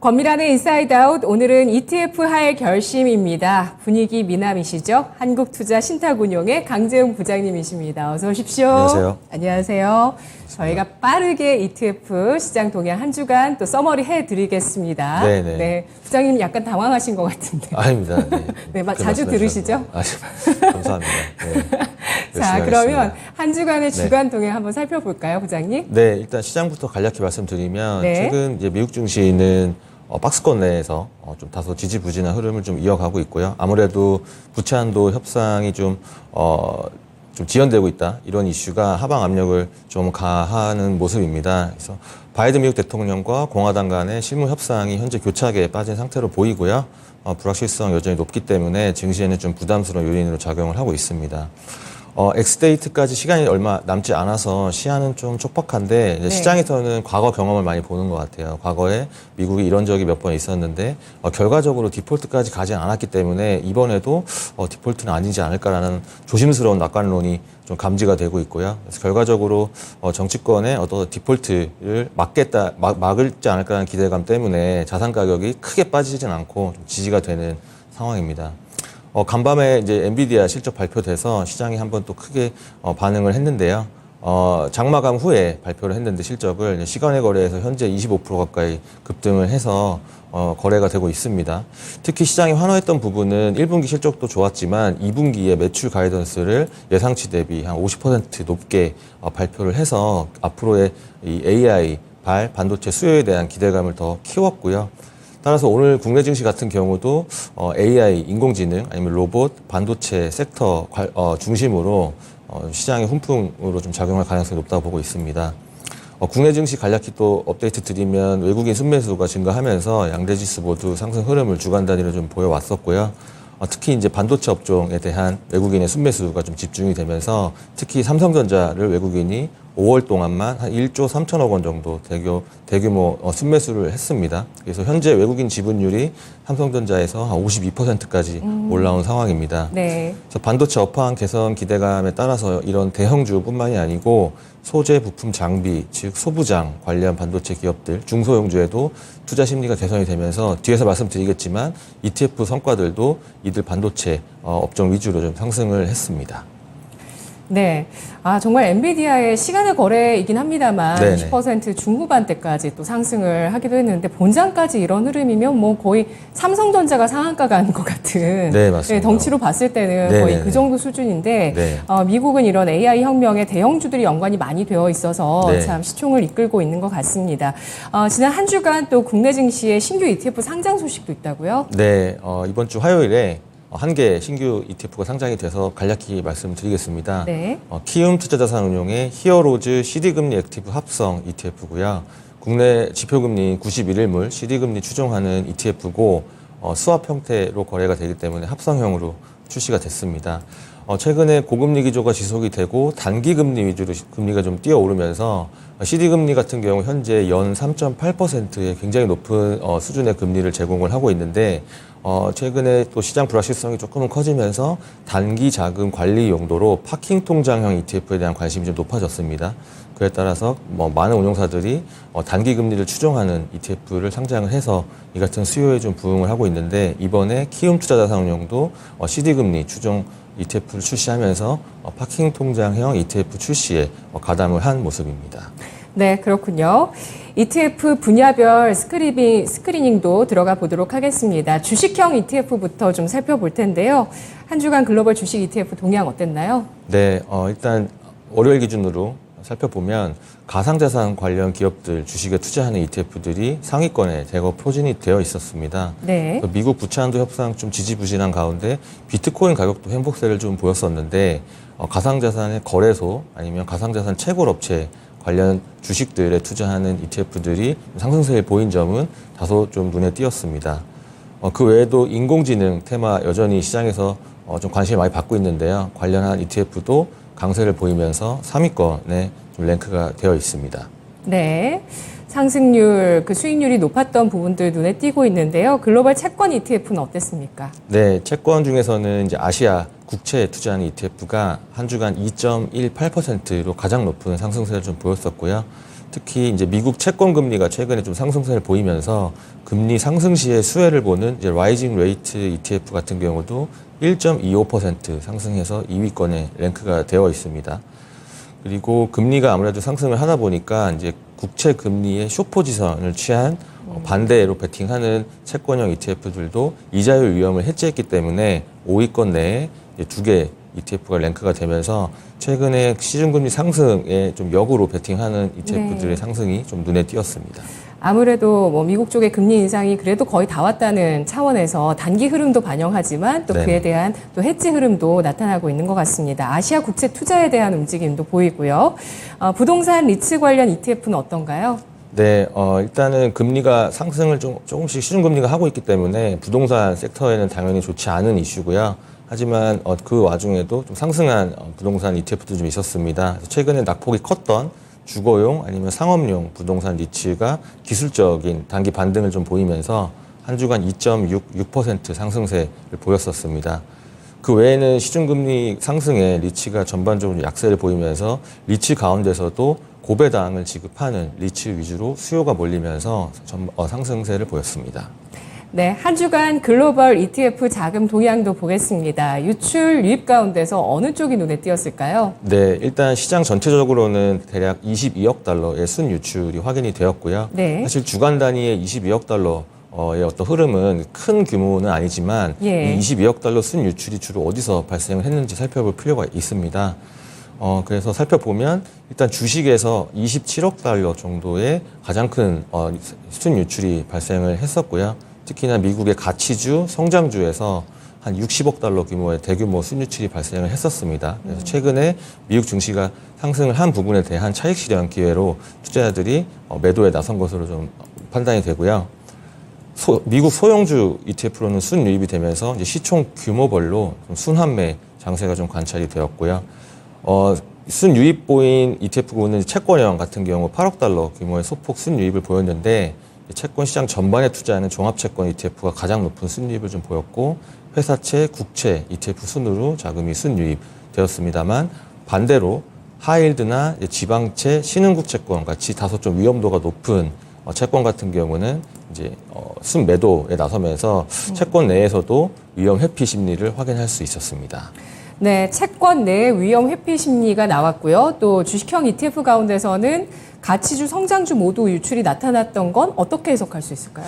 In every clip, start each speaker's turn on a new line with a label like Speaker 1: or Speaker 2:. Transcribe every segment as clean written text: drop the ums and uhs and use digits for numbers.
Speaker 1: 권미란의 인사이드 아웃, 오늘은 ETF 할 결심입니다. 분위기 미남이시죠? 한국투자신탁운용의 강재웅 부장님이십니다. 어서 오십시오.
Speaker 2: 안녕하세요.
Speaker 1: 안녕하세요. 저희가 빠르게 ETF 시장 동향 한 주간 또 서머리 해드리겠습니다.
Speaker 2: 네네.
Speaker 1: 네, 부장님 약간 당황하신 것 같은데.
Speaker 2: 아닙니다. 네,
Speaker 1: 네, 막 자주 들으시죠?
Speaker 2: 감사합니다. 네.
Speaker 1: 자, 그러면 한 주간의
Speaker 2: 네.
Speaker 1: 주간 동향 한번 살펴볼까요, 부장님?
Speaker 2: 네, 일단 시장부터 간략히 말씀드리면
Speaker 1: 네.
Speaker 2: 최근 이제 미국 증시는 박스권 내에서 좀 다소 지지부진한 흐름을 좀 이어가고 있고요. 아무래도 부채 한도 협상이 좀 지연되고 있다. 이런 이슈가 하방 압력을 좀 가하는 모습입니다. 그래서 바이든 미국 대통령과 공화당 간의 실무 협상이 현재 교착에 빠진 상태로 보이고요. 불확실성 여전히 높기 때문에 증시에는 좀 부담스러운 요인으로 작용을 하고 있습니다. 엑스데이트까지 시간이 얼마 남지 않아서 시야는 좀 촉박한데 이제
Speaker 1: 네.
Speaker 2: 시장에서는 과거 경험을 많이 보는 것 같아요. 과거에 미국이 이런 적이 몇 번 있었는데 결과적으로 디폴트까지 가지 않았기 때문에 이번에도 디폴트는 아니지 않을까라는 조심스러운 낙관론이 좀 감지가 되고 있고요. 그래서 결과적으로 정치권의 어떤 디폴트를 막을지 않을까라는 기대감 때문에 자산 가격이 크게 빠지진 않고 좀 지지가 되는 상황입니다. 간밤에 이제 엔비디아 실적 발표돼서 시장이 한번 또 크게 반응을 했는데요. 장마감 후에 발표를 했는데 실적을 시간의 거래에서 현재 25% 가까이 급등을 해서 거래가 되고 있습니다. 특히 시장이 환호했던 부분은 1분기 실적도 좋았지만 2분기에 매출 가이던스를 예상치 대비 한 50% 높게 발표를 해서 앞으로의 이 AI 반도체 수요에 대한 기대감을 더 키웠고요. 따라서 오늘 국내 증시 같은 경우도 AI, 인공지능 아니면 로봇, 반도체 섹터 중심으로 시장의 훈풍으로 좀 작용할 가능성이 높다고 보고 있습니다. 국내 증시 간략히 또 업데이트 드리면 외국인 순매수가 증가하면서 양대지수 모두 상승 흐름을 주간 단위로 좀 보여왔었고요. 특히 이제 반도체 업종에 대한 외국인의 순매수가 좀 집중이 되면서 특히 삼성전자를 외국인이 5월 동안만 한 1조 3천억 원 정도 대규모 순매수를 했습니다. 그래서 현재 외국인 지분율이 삼성전자에서 한 52%까지 올라온 상황입니다.
Speaker 1: 네.
Speaker 2: 그래서 반도체 업황 개선 기대감에 따라서 이런 대형주뿐만이 아니고 소재, 부품, 장비, 즉 소부장 관련 반도체 기업들, 중소형주에도 투자 심리가 개선이 되면서 뒤에서 말씀드리겠지만 ETF 성과들도 이들 반도체 업종 위주로 좀 상승을 했습니다.
Speaker 1: 네. 정말 엔비디아의 시간의 거래이긴 합니다만
Speaker 2: 네네.
Speaker 1: 20% 중후반대까지 또 상승을 하기도 했는데 본장까지 이런 흐름이면 뭐 거의 삼성전자가 상한가 간 것 같은
Speaker 2: 네, 맞습니다.
Speaker 1: 덩치로 봤을 때는
Speaker 2: 네네네.
Speaker 1: 거의 그 정도 수준인데
Speaker 2: 네.
Speaker 1: 미국은 이런 AI 혁명에 대형주들이 연관이 많이 되어 있어서
Speaker 2: 네.
Speaker 1: 참 시총을 이끌고 있는 것 같습니다. 지난 한 주간 또 국내 증시에 신규 ETF 상장 소식도 있다고요?
Speaker 2: 네, 이번 주 화요일에 한 개 신규 ETF가 상장이 돼서 간략히 말씀드리겠습니다.
Speaker 1: 네.
Speaker 2: 키움 투자자산운용의 히어로즈 CD금리 액티브 합성 ETF고요. 국내 지표금리 91일물 CD금리 추종하는 ETF고 스왑 형태로 거래가 되기 때문에 합성형으로 출시가 됐습니다. 최근에 고금리 기조가 지속이 되고 단기금리 위주로 금리가 좀 뛰어오르면서 CD금리 같은 경우 현재 연 3.8%의 굉장히 높은 수준의 금리를 제공을 하고 있는데 최근에 또 시장 불확실성이 조금은 커지면서 단기 자금 관리 용도로 파킹 통장형 ETF에 대한 관심이 좀 높아졌습니다. 그에 따라서 많은 운용사들이 단기 금리를 추종하는 ETF를 상장을 해서 이 같은 수요에 좀 부응을 하고 있는데 이번에 키움 투자자산운용도 CD 금리 추종 ETF를 출시하면서 파킹 통장형 ETF 출시에 가담을 한 모습입니다.
Speaker 1: 네, 그렇군요. ETF 분야별 스크리닝도 들어가 보도록 하겠습니다. 주식형 ETF부터 좀 살펴볼 텐데요. 한 주간 글로벌 주식 ETF 동향 어땠나요?
Speaker 2: 네, 일단 월요일 기준으로 살펴보면 가상자산 관련 기업들 주식에 투자하는 ETF들이 상위권에 대거 포진이 되어 있었습니다.
Speaker 1: 네.
Speaker 2: 미국 부채 한도 협상 좀 지지부진한 가운데 비트코인 가격도 행복세를 좀 보였었는데 가상자산의 거래소 아니면 가상자산 채굴 업체 관련 주식들에 투자하는 ETF들이 상승세를 보인 점은 다소 좀 눈에 띄었습니다. 그 외에도 인공지능 테마 여전히 시장에서 좀 관심을 많이 받고 있는데요. 관련한 ETF도 강세를 보이면서 3위권에 좀 랭크가 되어 있습니다.
Speaker 1: 네. 상승률, 수익률이 높았던 부분들 눈에 띄고 있는데요. 글로벌 채권 ETF는 어땠습니까?
Speaker 2: 네, 채권 중에서는 이제 아시아 국채에 투자하는 ETF가 한 주간 2.18%로 가장 높은 상승세를 좀 보였었고요. 특히 이제 미국 채권 금리가 최근에 좀 상승세를 보이면서 금리 상승 시에 수혜를 보는 이제 라이징 레이트 ETF 같은 경우도 1.25% 상승해서 2위권에 랭크가 되어 있습니다. 그리고 금리가 아무래도 상승을 하다 보니까 이제 국채 금리의 숏 포지션을 취한 반대로 베팅하는 채권형 ETF들도 이자율 위험을 해지했기 때문에 5위권 내에 2개 ETF가 랭크가 되면서 최근에 시중금리 상승에 좀 역으로 베팅하는 ETF들의 상승이 좀 눈에 띄었습니다.
Speaker 1: 아무래도 뭐 미국 쪽의 금리 인상이 그래도 거의 다 왔다는 차원에서 단기 흐름도 반영하지만 또 그에 대한 또 해지 흐름도 나타나고 있는 것 같습니다. 아시아 국채 투자에 대한 움직임도 보이고요. 부동산 리츠 관련 ETF는 어떤가요?
Speaker 2: 네, 일단은 금리가 상승을 조금씩 시중금리가 하고 있기 때문에 부동산 섹터에는 당연히 좋지 않은 이슈고요. 하지만 그 와중에도 좀 상승한 부동산 ETF도 좀 있었습니다. 최근에 낙폭이 컸던 주거용 아니면 상업용 부동산 리츠가 기술적인 단기 반등을 좀 보이면서 한 주간 2.66% 상승세를 보였었습니다. 그 외에는 시중금리 상승에 리츠가 전반적으로 약세를 보이면서 리츠 가운데서도 고배당을 지급하는 리츠 위주로 수요가 몰리면서 상승세를 보였습니다.
Speaker 1: 네, 한 주간 글로벌 ETF 자금 동향도 보겠습니다. 유출, 유입 가운데서 어느 쪽이 눈에 띄었을까요?
Speaker 2: 네, 일단 시장 전체적으로는 대략 22억 달러의 순유출이 확인이 되었고요.
Speaker 1: 네.
Speaker 2: 사실 주간 단위의 22억 달러의 어떤 흐름은 큰 규모는 아니지만 이 22억 달러 순유출이 주로 어디서 발생을 했는지 살펴볼 필요가 있습니다. 그래서 살펴보면 일단 주식에서 27억 달러 정도의 가장 큰 순유출이 발생을 했었고요. 특히나 미국의 가치주, 성장주에서 한 60억 달러 규모의 대규모 순유출이 발생을 했었습니다. 그래서 최근에 미국 증시가 상승을 한 부분에 대한 차익 실현 기회로 투자자들이 매도에 나선 것으로 좀 판단이 되고요. 미국 소형주 ETF로는 순유입이 되면서 이제 시총 규모별로 좀 순환매 장세가 좀 관찰이 되었고요. 순유입 보인 ETF군은 채권형 같은 경우 8억 달러 규모의 소폭 순유입을 보였는데 채권 시장 전반에 투자하는 종합채권 ETF가 가장 높은 순유입을 좀 보였고 회사채, 국채 ETF 순으로 자금이 순유입 되었습니다만 반대로 하이힐드나 지방채, 신흥국 채권 같이 다소 좀 위험도가 높은 채권 같은 경우는 이제 순매도에 나서면서 채권 내에서도 위험 회피 심리를 확인할 수 있었습니다.
Speaker 1: 네, 채권 내 위험 회피 심리가 나왔고요. 또 주식형 ETF 가운데서는 가치주, 성장주 모두 유출이 나타났던 건 어떻게 해석할 수 있을까요?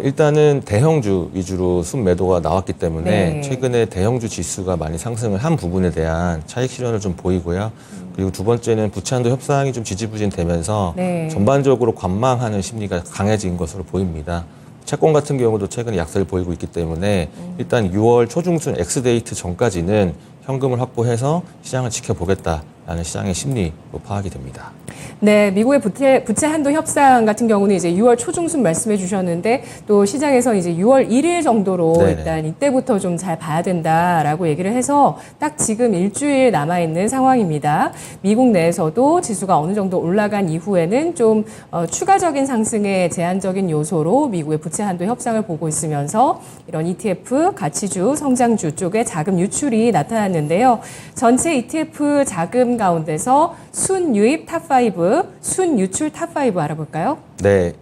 Speaker 2: 일단은 대형주 위주로 순매도가 나왔기 때문에 최근에 대형주 지수가 많이 상승을 한 부분에 대한 차익 실현을 좀 보이고요. 그리고 두 번째는 부채한도 협상이 좀 지지부진되면서 전반적으로 관망하는 심리가 강해진 것으로 보입니다. 채권 같은 경우도 최근에 약세를 보이고 있기 때문에 일단 6월 초중순 엑스데이트 전까지는 현금을 확보해서 시장을 지켜보겠다라는 시장의 심리로 파악이 됩니다.
Speaker 1: 네, 미국의 부채 한도 협상 같은 경우는 이제 6월 초중순 말씀해 주셨는데 또 시장에서 이제 6월 1일 정도로 일단 이때부터 좀 잘 봐야 된다라고 얘기를 해서 딱 지금 일주일 남아있는 상황입니다. 미국 내에서도 지수가 어느 정도 올라간 이후에는 좀 추가적인 상승의 제한적인 요소로 미국의 부채 한도 협상을 보고 있으면서 이런 ETF, 가치주, 성장주 쪽에 자금 유출이 나타났는데요. 전체 ETF 자금 가운데서 순유입 탑5, 순유출 탑5 알아볼까요?
Speaker 2: 네,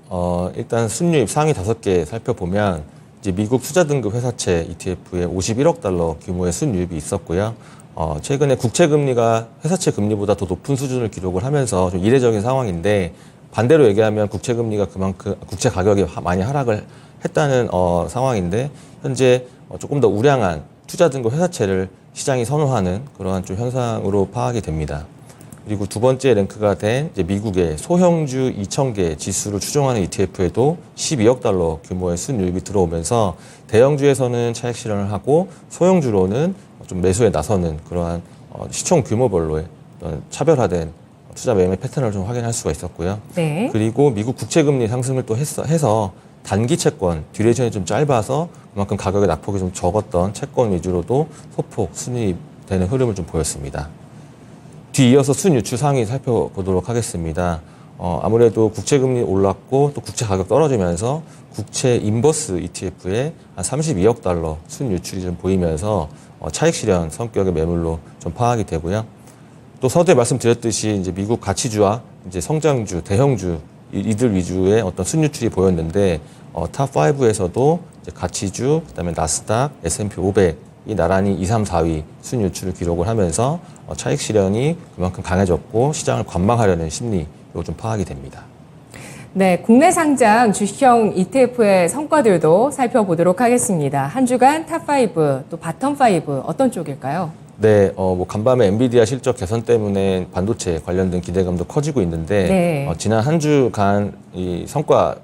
Speaker 2: 일단 순유입 상위 5개 살펴보면 이제 미국 투자 등급 회사채 ETF에 51억 달러 규모의 순유입이 있었고요. 최근에 국채 금리가 회사채 금리보다 더 높은 수준을 기록을 하면서 좀 이례적인 상황인데 반대로 얘기하면 국채 금리가 그만큼 국채 가격이 많이 하락을 했다는 상황인데 현재 조금 더 우량한 투자 등급 회사채를 시장이 선호하는 그러한 좀 현상으로 파악이 됩니다. 그리고 두 번째 랭크가 된 이제 미국의 소형주 2,000개 지수를 추종하는 ETF에도 12억 달러 규모의 순유입이 들어오면서 대형주에서는 차익 실현을 하고 소형주로는 좀 매수에 나서는 그러한 시총 규모별로의 차별화된 투자 매매 패턴을 좀 확인할 수가 있었고요. 그리고 미국 국채 금리 상승을 또 해서 단기 채권 듀레이션이 좀 짧아서 그만큼 가격의 낙폭이 좀 적었던 채권 위주로도 소폭 순이입되는 흐름을 좀 보였습니다. 뒤이어서 순유출 상위 살펴보도록 하겠습니다. 아무래도 국채금리 올랐고 또 국채 가격 떨어지면서 국채 인버스 ETF에 한 32억 달러 순유출이 좀 보이면서 차익 실현 성격의 매물로 좀 파악이 되고요. 또 서두에 말씀드렸듯이 이제 미국 가치주와 이제 성장주, 대형주 이들 위주의 어떤 순유출이 보였는데 탑 5에서도 이제 가치주, 그다음에 나스닥, S&P 500이 나란히 2, 3, 4위 순유출을 기록을 하면서 차익 실현이 그만큼 강해졌고 시장을 관망하려는 심리로 좀 파악이 됩니다.
Speaker 1: 네, 국내 상장 주식형 ETF의 성과들도 살펴보도록 하겠습니다. 한 주간 탑5, 또 바텀5 어떤 쪽일까요?
Speaker 2: 네, 뭐 간밤에 엔비디아 실적 개선 때문에 반도체 관련된 기대감도 커지고 있는데
Speaker 1: 네.
Speaker 2: 지난 한 주간 이 성과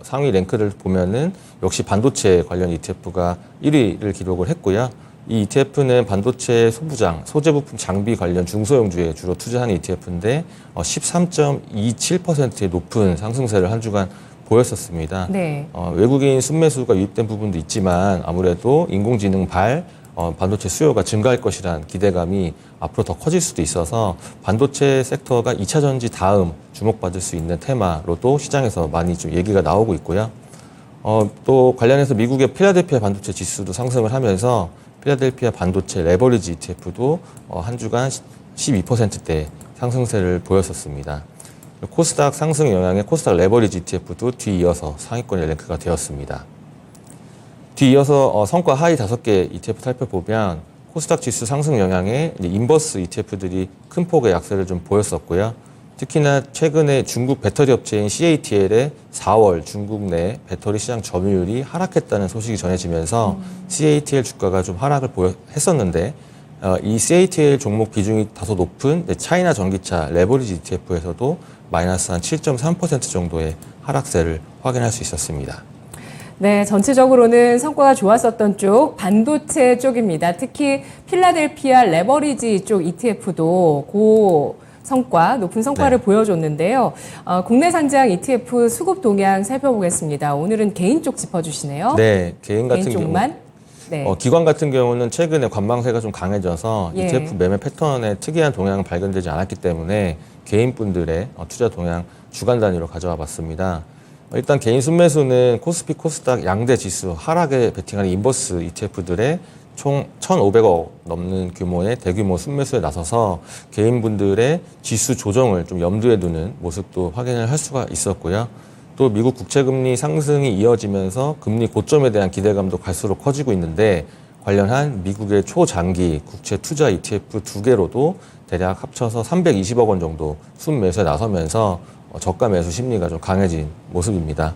Speaker 2: 상위 랭크를 보면은 역시 반도체 관련 ETF가 1위를 기록을 했고요. 이 ETF는 반도체 소부장, 소재 부품 장비 관련 중소형주에 주로 투자하는 ETF인데 13.27%의 높은 상승세를 한 주간 보였었습니다.
Speaker 1: 네.
Speaker 2: 외국인 순매수가 유입된 부분도 있지만 아무래도 인공지능 반도체 수요가 증가할 것이란 기대감이 앞으로 더 커질 수도 있어서 반도체 섹터가 2차 전지 다음 주목받을 수 있는 테마로도 시장에서 많이 좀 얘기가 나오고 있고요. 또 관련해서 미국의 필라델피아 반도체 지수도 상승을 하면서 필라델피아 반도체 레버리지 ETF도 한 주간 12%대 상승세를 보였었습니다. 코스닥 상승 영향에 코스닥 레버리지 ETF도 뒤이어서 상위권에 랭크가 되었습니다. 뒤이어서 성과 하위 5개 ETF 살펴보면 코스닥 지수 상승 영향에 인버스 ETF들이 큰 폭의 약세를 좀 보였었고요. 특히나 최근에 중국 배터리 업체인 CATL의 4월 중국 내 배터리 시장 점유율이 하락했다는 소식이 전해지면서 CATL 주가가 좀 하락을 했었는데 이 CATL 종목 비중이 다소 높은 차이나 전기차 레버리지 ETF에서도 마이너스 한 7.3% 정도의 하락세를 확인할 수 있었습니다.
Speaker 1: 네, 전체적으로는 성과가 좋았었던 쪽 반도체 쪽입니다. 특히 필라델피아 레버리지 쪽 ETF도 높은 성과를
Speaker 2: 네.
Speaker 1: 보여줬는데요. 국내 상장 ETF 수급 동향 살펴보겠습니다. 오늘은 개인 쪽 짚어주시네요.
Speaker 2: 네, 개인 같은
Speaker 1: 쪽만.
Speaker 2: 경우
Speaker 1: 네.
Speaker 2: 기관 같은 경우는 최근에 관망세가 좀 강해져서
Speaker 1: 예.
Speaker 2: ETF 매매 패턴에 특이한 동향은 발견되지 않았기 때문에 개인분들의 투자 동향 주간 단위로 가져와 봤습니다. 일단 개인 순매수는 코스피 코스닥 양대 지수 하락에 베팅하는 인버스 ETF들의 총 1,500억 넘는 규모의 대규모 순매수에 나서서 개인분들의 지수 조정을 좀 염두에 두는 모습도 확인을 할 수가 있었고요. 또 미국 국채금리 상승이 이어지면서 금리 고점에 대한 기대감도 갈수록 커지고 있는데 관련한 미국의 초장기 국채 투자 ETF 2개로도 대략 합쳐서 320억 원 정도 순매수에 나서면서 저가 매수 심리가 좀 강해진 모습입니다.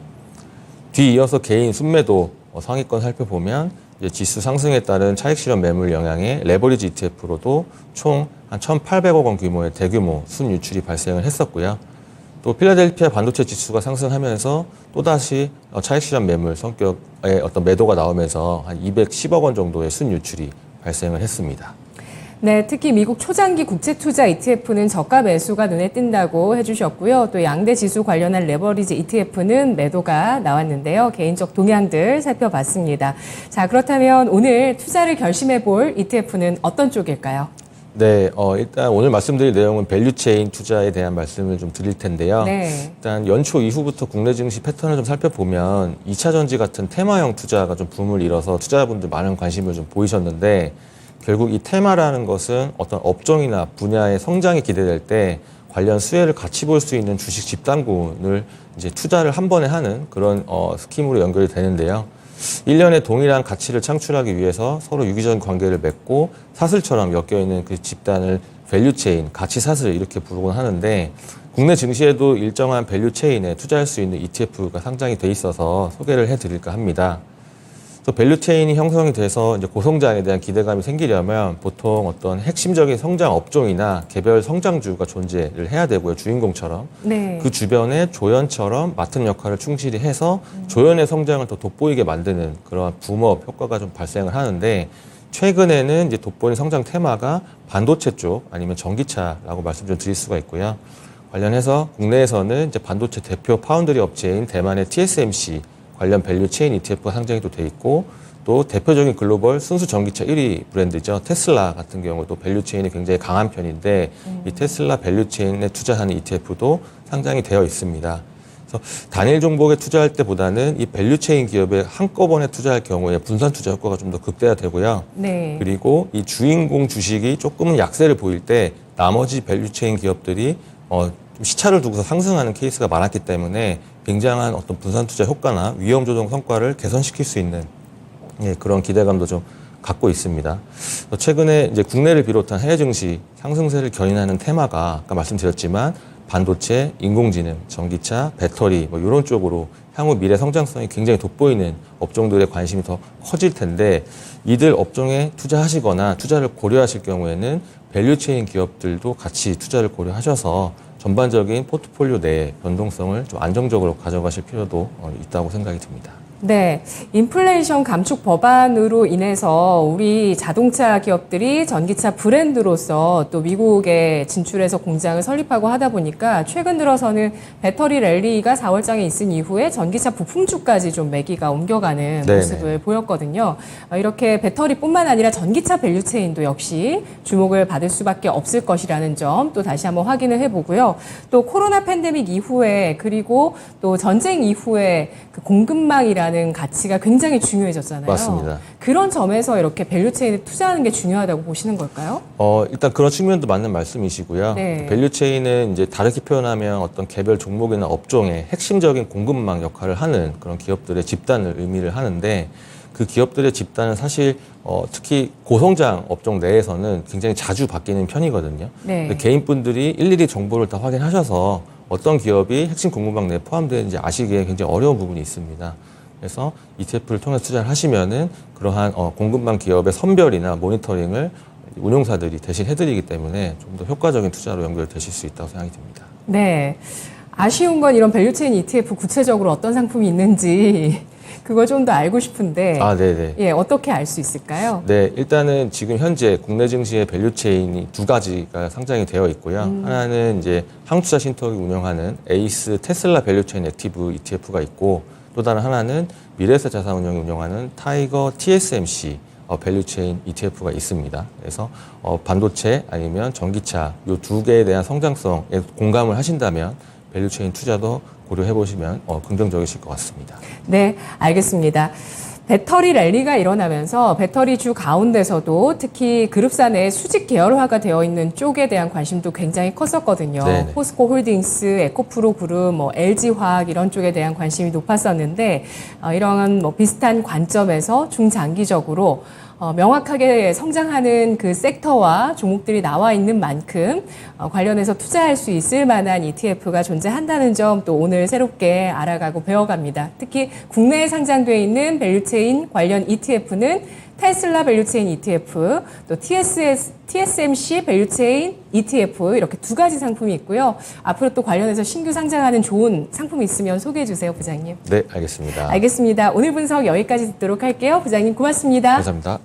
Speaker 2: 뒤이어서 개인 순매도 상위권 살펴보면 지수 상승에 따른 차익 실현 매물 영향의 레버리지 ETF로도 총 한 1,800억 원 규모의 대규모 순유출이 발생을 했었고요. 또 필라델피아 반도체 지수가 상승하면서 또다시 차익 실현 매물 성격의 어떤 매도가 나오면서 한 210억 원 정도의 순유출이 발생을 했습니다.
Speaker 1: 네, 특히 미국 초장기 국채 투자 ETF는 저가 매수가 눈에 띈다고 해주셨고요. 또 양대 지수 관련한 레버리지 ETF는 매도가 나왔는데요. 개인적 동향들 살펴봤습니다. 자, 그렇다면 오늘 투자를 결심해 볼 ETF는 어떤 쪽일까요?
Speaker 2: 네, 일단 오늘 말씀드릴 내용은 밸류체인 투자에 대한 말씀을 좀 드릴 텐데요.
Speaker 1: 네.
Speaker 2: 일단 연초 이후부터 국내 증시 패턴을 좀 살펴보면 2차 전지 같은 테마형 투자가 좀 붐을 일어서 투자자분들 많은 관심을 좀 보이셨는데 결국 이 테마라는 것은 어떤 업종이나 분야의 성장이 기대될 때 관련 수혜를 같이 볼 수 있는 주식 집단군을 이제 투자를 한 번에 하는 그런 스킴으로 연결이 되는데요. 1년에 동일한 가치를 창출하기 위해서 서로 유기적인 관계를 맺고 사슬처럼 엮여있는 그 집단을 밸류체인, 가치 사슬 이렇게 부르곤 하는데 국내 증시에도 일정한 밸류체인에 투자할 수 있는 ETF가 상장이 돼 있어서 소개를 해드릴까 합니다. 또 밸류체인이 형성이 돼서 이제 고성장에 대한 기대감이 생기려면 보통 어떤 핵심적인 성장 업종이나 개별 성장주가 존재를 해야 되고요. 주인공처럼.
Speaker 1: 네.
Speaker 2: 그 주변에 조연처럼 맡은 역할을 충실히 해서 조연의 성장을 더 돋보이게 만드는 그러한 붐업 효과가 좀 발생을 하는데 최근에는 이제 돋보이는 성장 테마가 반도체 쪽 아니면 전기차라고 말씀 좀 드릴 수가 있고요. 관련해서 국내에서는 이제 반도체 대표 파운드리 업체인 대만의 TSMC 관련 밸류체인 ETF가 상장이 또 돼 있고 또 대표적인 글로벌 순수 전기차 1위 브랜드죠. 테슬라 같은 경우도 밸류체인이 굉장히 강한 편인데 이 테슬라 밸류체인에 투자하는 ETF도 상장이 되어 있습니다. 그래서 단일 종목에 투자할 때보다는 이 밸류체인 기업에 한꺼번에 투자할 경우에 분산 투자 효과가 좀 더 극대화되고요.
Speaker 1: 네.
Speaker 2: 그리고 이 주인공 주식이 조금은 약세를 보일 때 나머지 밸류체인 기업들이 좀 시차를 두고서 상승하는 케이스가 많았기 때문에 굉장한 어떤 분산 투자 효과나 위험 조정 성과를 개선시킬 수 있는 그런 기대감도 좀 갖고 있습니다. 최근에 이제 국내를 비롯한 해외 증시 상승세를 견인하는 테마가 아까 말씀드렸지만 반도체, 인공지능, 전기차, 배터리 뭐 이런 쪽으로 향후 미래 성장성이 굉장히 돋보이는 업종들의 관심이 더 커질 텐데 이들 업종에 투자하시거나 투자를 고려하실 경우에는 밸류체인 기업들도 같이 투자를 고려하셔서 전반적인 포트폴리오 내의 변동성을 좀 안정적으로 가져가실 필요도 있다고 생각이 듭니다.
Speaker 1: 네, 인플레이션 감축 법안으로 인해서 우리 자동차 기업들이 전기차 브랜드로서 또 미국에 진출해서 공장을 설립하고 하다 보니까 최근 들어서는 배터리 랠리가 4월장에 있은 이후에 전기차 부품주까지 좀 매기가 옮겨가는
Speaker 2: 네네.
Speaker 1: 모습을 보였거든요. 이렇게 배터리뿐만 아니라 전기차 밸류체인도 역시 주목을 받을 수밖에 없을 것이라는 점 또 다시 한번 확인을 해보고요. 또 코로나 팬데믹 이후에 그리고 또 전쟁 이후에 그 공급망이라는 가치가 굉장히 중요해졌잖아요.
Speaker 2: 맞습니다.
Speaker 1: 그런 점에서 이렇게 밸류체인에 투자하는 게 중요하다고 보시는 걸까요?
Speaker 2: 일단 그런 측면도 맞는 말씀이시고요.
Speaker 1: 네.
Speaker 2: 밸류체인은 이제 다르게 표현하면 어떤 개별 종목이나 업종의 핵심적인 공급망 역할을 하는 그런 기업들의 집단을 의미를 하는데 그 기업들의 집단은 사실 특히 고성장 업종 내에서는 굉장히 자주 바뀌는 편이거든요.
Speaker 1: 네.
Speaker 2: 근데 개인분들이 일일이 정보를 다 확인하셔서 어떤 기업이 핵심 공급망 내에 포함되는지 아시기에 굉장히 어려운 부분이 있습니다. 그래서 ETF를 통해서 투자를 하시면은 그러한 공급망 기업의 선별이나 모니터링을 운용사들이 대신 해드리기 때문에 좀 더 효과적인 투자로 연결되실 수 있다고 생각이 듭니다.
Speaker 1: 네. 아쉬운 건 이런 밸류체인 ETF 구체적으로 어떤 상품이 있는지 그걸 좀 더 알고 싶은데
Speaker 2: 네네.
Speaker 1: 예, 어떻게 알 수 있을까요?
Speaker 2: 네, 일단은 지금 현재 국내 증시의 밸류체인이 두 가지가 상장이 되어 있고요. 하나는 이제 한국투자 신통이 운영하는 에이스 테슬라 밸류체인 액티브 ETF가 있고 또 다른 하나는 미래에셋 자산운용이 운영하는 타이거 TSMC 밸류체인 ETF가 있습니다. 그래서 반도체 아니면 전기차 이 두 개에 대한 성장성에 공감을 하신다면 밸류체인 투자도 고려해 보시면 긍정적이실 것 같습니다.
Speaker 1: 네, 알겠습니다. 배터리 랠리가 일어나면서 배터리주 가운데서도 특히 그룹사 내 수직 계열화가 되어 있는 쪽에 대한 관심도 굉장히 컸었거든요.
Speaker 2: 네네.
Speaker 1: 포스코 홀딩스, 에코프로 그룹, LG화학 이런 쪽에 대한 관심이 높았었는데 이런 비슷한 관점에서 중장기적으로 명확하게 성장하는 그 섹터와 종목들이 나와 있는 만큼 관련해서 투자할 수 있을 만한 ETF가 존재한다는 점 또 오늘 새롭게 알아가고 배워갑니다. 특히 국내에 상장되어 있는 밸류체인 관련 ETF는 테슬라 밸류체인 ETF, 또 TSMC 밸류체인 ETF 이렇게 두 가지 상품이 있고요. 앞으로 또 관련해서 신규 상장하는 좋은 상품이 있으면 소개해 주세요, 부장님.
Speaker 2: 네, 알겠습니다.
Speaker 1: 알겠습니다. 오늘 분석 여기까지 듣도록 할게요. 부장님 고맙습니다.
Speaker 2: 감사합니다.